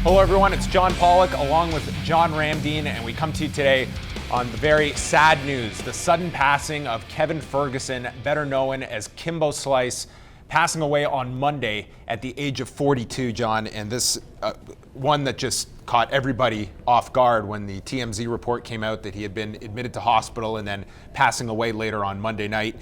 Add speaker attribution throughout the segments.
Speaker 1: Hello everyone, it's John Pollock along with John Ramdeen, and we come to you today on the very sad news, the sudden passing of Kevin Ferguson, better known as Kimbo Slice, passing away on Monday at the age of 42, John. And this one that just caught everybody off guard when the TMZ report came out that he had been admitted to hospital and then passing away later on Monday night.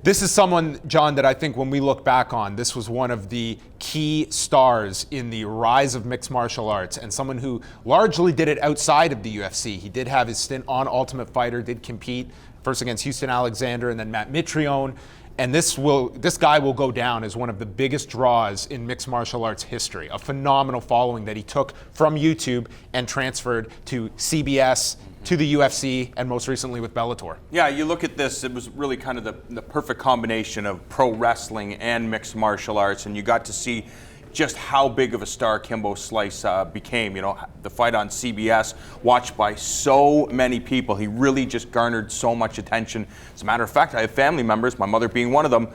Speaker 1: This is someone, John, that I think when we look back on, this was one of the key stars in the rise of mixed martial arts, and someone who largely did it outside of the UFC. He did have his stint on Ultimate Fighter, did compete first against Houston Alexander and then Matt Mitrione. And this guy will go down as one of the biggest draws in mixed martial arts history. A phenomenal following that he took from YouTube and transferred to CBS, to the UFC, and most recently with Bellator.
Speaker 2: Yeah, you look at this, it was really kind of the perfect combination of pro wrestling and mixed martial arts, and you got to see just how big of a star Kimbo Slice became. You know, the fight on CBS, watched by so many people. He really just garnered so much attention. As a matter of fact, I have family members, my mother being one of them,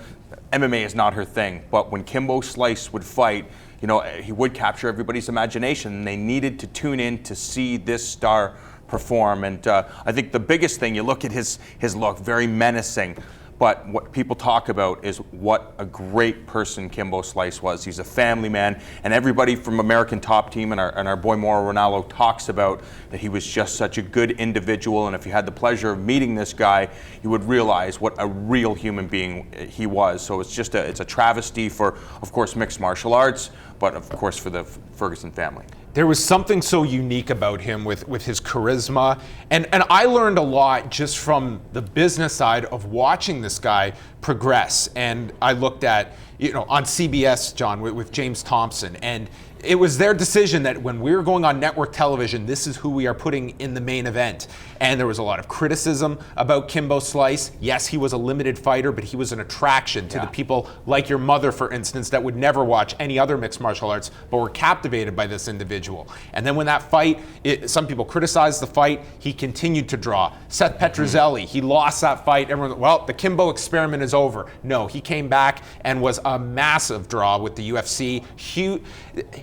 Speaker 2: MMA is not her thing, but when Kimbo Slice would fight, you know, he would capture everybody's imagination, and they needed to tune in to see this star perform. And I think the biggest thing, you look at his look, very menacing, but what people talk about is what a great person Kimbo Slice was. He's a family man, and everybody from American Top Team and our boy Mauro Ranallo talks about that he was just such a good individual, and if you had the pleasure of meeting this guy, you would realize what a real human being he was. So it's a travesty for, of course, mixed martial arts, but of course for the Ferguson family.
Speaker 1: There was something so unique about him with his charisma. And I learned a lot just from the business side of watching this guy progress. And I looked at, on CBS, John, with James Thompson. And it was their decision that when we were going on network television, this is who we are putting in the main event. And there was a lot of criticism about Kimbo Slice. Yes, he was a limited fighter, but he was an attraction to the people like your mother, for instance, that would never watch any other mixed martial arts, but were captivated by this individual. And then when that fight, some people criticized the fight, he continued to draw. Seth Petrozelli, he lost that fight. Everyone, well, the Kimbo experiment is over. No, he came back and was a massive draw with the UFC.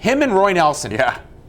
Speaker 1: Him and Roy Nelson,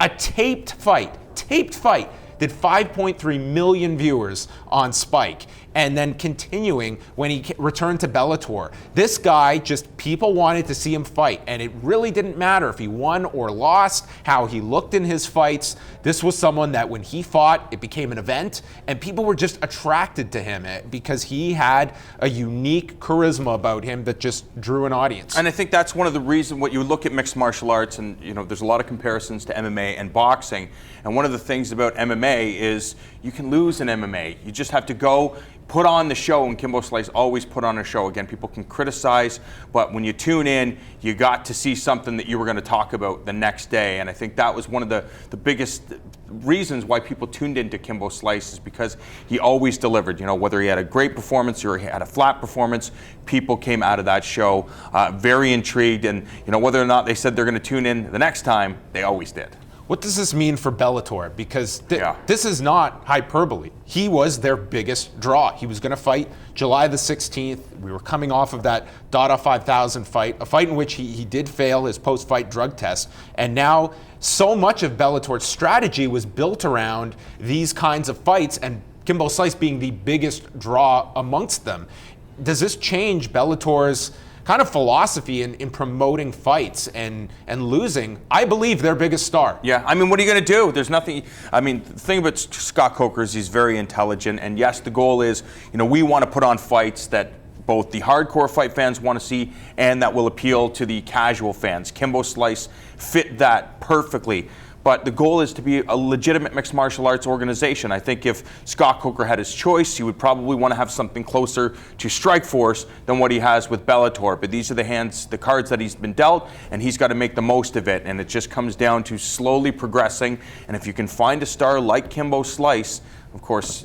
Speaker 1: a taped fight, did 5.3 million viewers on Spike, and then continuing when he returned to Bellator. This guy, people wanted to see him fight, and it really didn't matter if he won or lost, how he looked in his fights. This was someone that when he fought, it became an event, and people were just attracted to him because he had a unique charisma about him that just drew an audience.
Speaker 2: And I think that's one of the reasons, what you look at mixed martial arts, and there's a lot of comparisons to MMA and boxing, and one of the things about MMA is you can lose in MMA. You just have to go put on the show, and Kimbo Slice always put on a show. Again, people can criticize, but when you tune in, you got to see something that you were going to talk about the next day. And I think that was one of the biggest reasons why people tuned into Kimbo Slice, is because he always delivered. Whether he had a great performance or he had a flat performance, people came out of that show very intrigued. And whether or not they said they're going to tune in the next time, they always did.
Speaker 1: What does this mean for Bellator? Because this is not hyperbole. He was their biggest draw. He was going to fight July the 16th. We were coming off of that Dada 5000 fight, a fight in which he did fail his post-fight drug test. And now so much of Bellator's strategy was built around these kinds of fights, and Kimbo Slice being the biggest draw amongst them. Does this change Bellator's kind of philosophy in promoting fights and losing, I believe, their biggest star?
Speaker 2: Yeah, what are you going to do? There's nothing. The thing about Scott Coker is he's very intelligent, and yes, the goal is, we want to put on fights that both the hardcore fight fans want to see and that will appeal to the casual fans. Kimbo Slice fit that perfectly. But the goal is to be a legitimate mixed martial arts organization. I think if Scott Coker had his choice, he would probably want to have something closer to Strikeforce than what he has with Bellator. But these are the cards that he's been dealt, and he's got to make the most of it. And it just comes down to slowly progressing. And if you can find a star like Kimbo Slice, of course,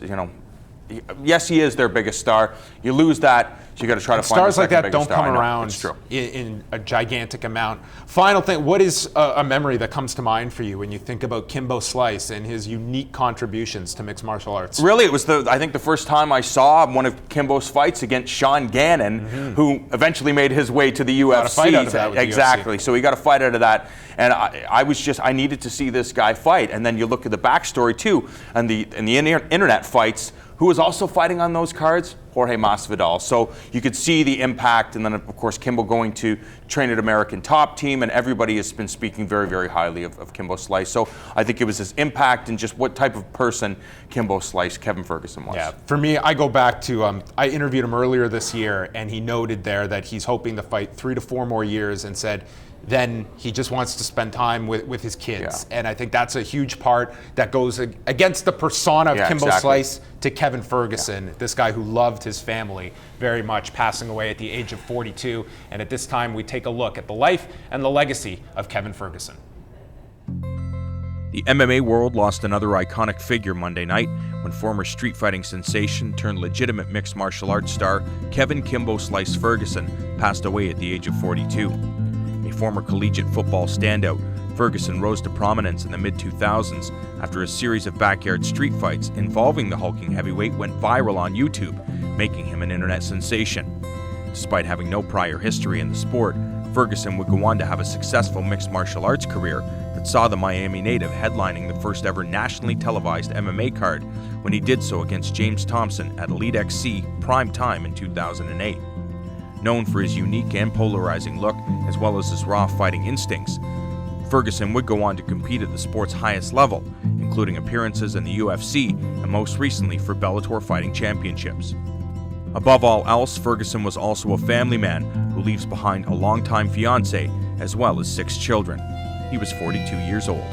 Speaker 2: yes, he is their biggest star. You lose that, so you got to try to find
Speaker 1: stars
Speaker 2: the
Speaker 1: like
Speaker 2: second
Speaker 1: that
Speaker 2: biggest
Speaker 1: don't
Speaker 2: star.
Speaker 1: come
Speaker 2: I know,
Speaker 1: around
Speaker 2: it's true.
Speaker 1: in a gigantic amount. Final thing, what is a memory that comes to mind for you when you think about Kimbo Slice and his unique contributions to mixed martial arts?
Speaker 2: Really, it was I think the first time I saw one of Kimbo's fights against Sean Gannon, who eventually made his way to the UFC.
Speaker 1: Got a fight out of that with the
Speaker 2: exactly.
Speaker 1: UFC.
Speaker 2: So he got a fight out of that, and I needed to see this guy fight. And then you look at the backstory too, and the internet fights. Who was also fighting on those cards? Jorge Masvidal. So you could see the impact, and then of course Kimbo going to train at American Top Team, and everybody has been speaking very, very highly of Kimbo Slice. So I think it was his impact and just what type of person Kimbo Slice, Kevin Ferguson was.
Speaker 1: Yeah, for me, I go back to, I interviewed him earlier this year, and he noted there that he's hoping to fight 3 to 4 more years, and said, then he just wants to spend time with his kids.
Speaker 2: Yeah.
Speaker 1: And I think that's a huge part that goes against the persona of Kimbo Slice to Kevin Ferguson, this guy who loved his family very much, passing away at the age of 42. And at this time, we take a look at the life and the legacy of Kevin Ferguson.
Speaker 3: The MMA world lost another iconic figure Monday night when former street fighting sensation turned legitimate mixed martial arts star Kevin Kimbo Slice Ferguson passed away at the age of 42. A former collegiate football standout, Ferguson rose to prominence in the mid-2000s after a series of backyard street fights involving the hulking heavyweight went viral on YouTube, making him an internet sensation. Despite having no prior history in the sport, Ferguson would go on to have a successful mixed martial arts career that saw the Miami native headlining the first ever nationally televised MMA card when he did so against James Thompson at Elite XC prime time in 2008. Known for his unique and polarizing look, as well as his raw fighting instincts, Ferguson would go on to compete at the sport's highest level, including appearances in the UFC and most recently for Bellator fighting championships. Above all else, Ferguson was also a family man who leaves behind a longtime fiancé as well as 6 children. He was 42 years old.